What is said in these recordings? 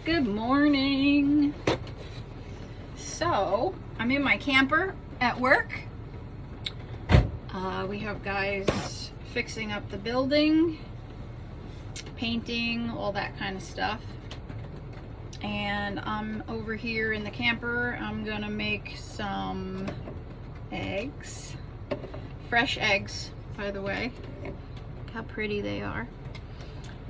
Good morning. So, I'm in my camper at work. We have guys fixing up the building, painting, all that kind of stuff. And I'm over here in the camper. I'm gonna make some eggs. Fresh eggs, by the way. Look how pretty they are.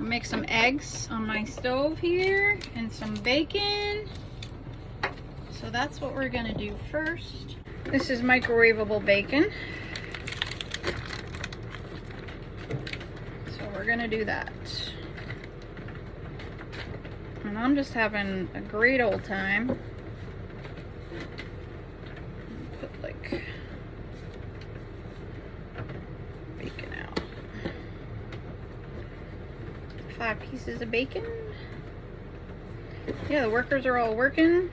I'll make some eggs on my stove here and some bacon. So that's what we're gonna do first. This is microwavable bacon. So we're gonna do that. And I'm just having a great old time. Put like bacon out. 5 pieces of bacon. Yeah, the workers are all working.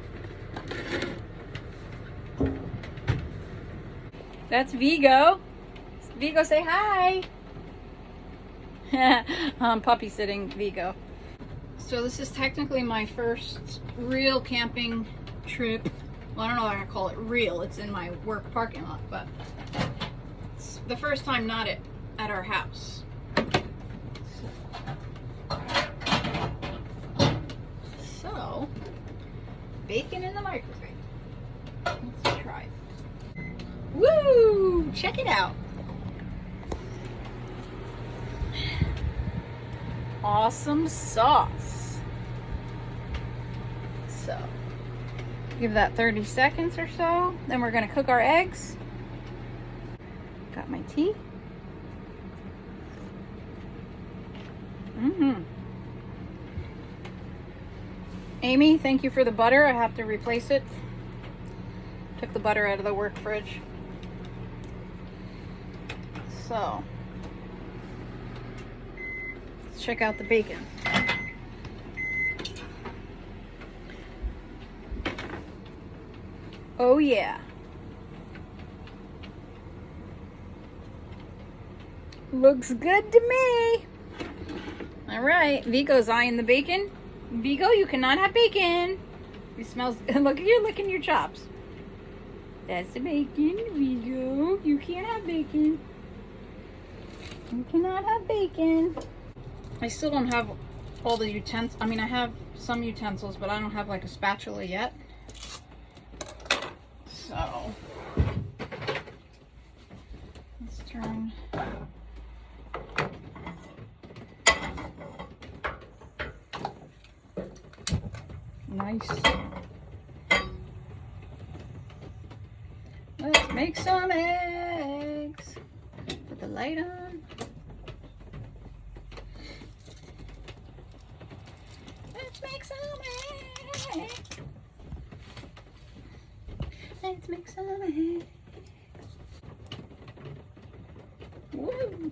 That's Vigo. Vigo, say hi. I'm puppy sitting Vigo. So this is technically my first real camping trip. Well, I don't know if I call it real. It's in my work parking lot, but it's the first time not at our house. So, bacon in the microwave. Let's try it. Woo! Check it out. Awesome sauce. So, give that 30 seconds or so. Then we're gonna cook our eggs. Got my tea. Amy, thank you for the butter. I have to replace it. Took the butter out of the work fridge. So, let's check out the bacon. Oh yeah. Looks good to me. All right, Vigo's eyeing the bacon. Vigo, you cannot have bacon. It smells, look at you licking your chops. That's the bacon, Vigo. You can't have bacon. You cannot have bacon. I still don't have all the utensils. I mean, I have some utensils, but I don't have like a spatula yet. So, let's turn. Nice. Let's make some eggs. Put the light on. Let's make some eggs. Let's make some eggs. Woo!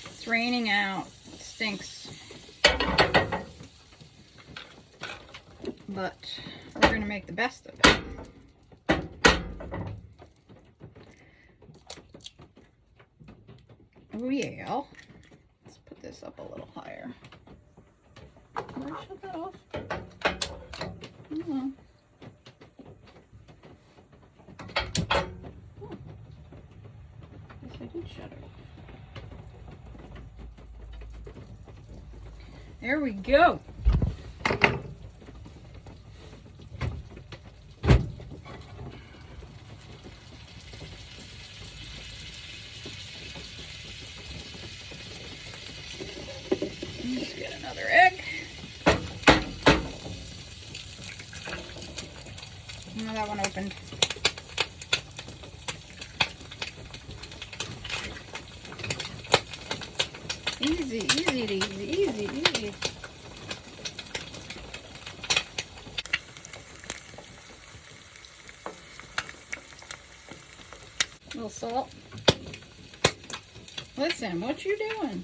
It's raining out. It stinks. But we're gonna make the best of it. Oh yeah. Let's put this up a little higher. Did I shut that off? Oh. Guess I did shut it off. There we go. Let's get another egg. Oh, that one opened. Easy, easy, easy, easy, easy. little salt. Listen, what you doing?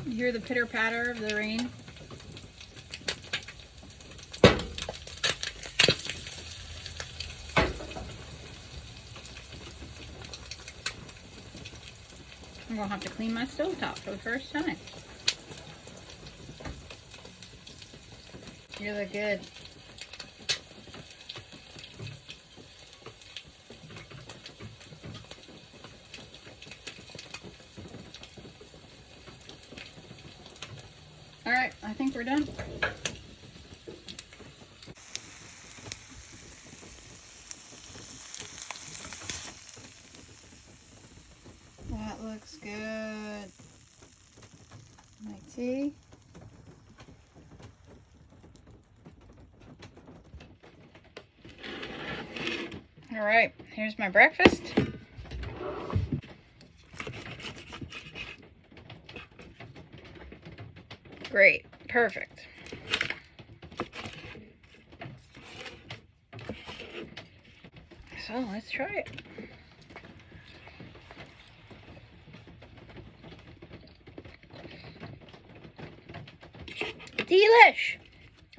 You hear the pitter patter of the rain? I'm gonna have to clean my stovetop for the first time. You look good. All right, I think we're done. That looks good. My tea. All right, here's my breakfast. Great, perfect. So let's try it. Delish!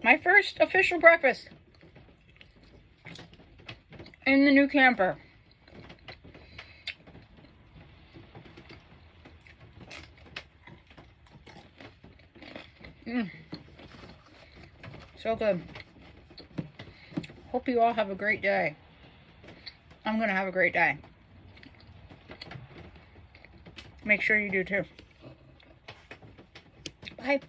My first official breakfast in the new camper. So good. Hope you all have a great day. I'm gonna have a great day. Make sure you do too. Bye.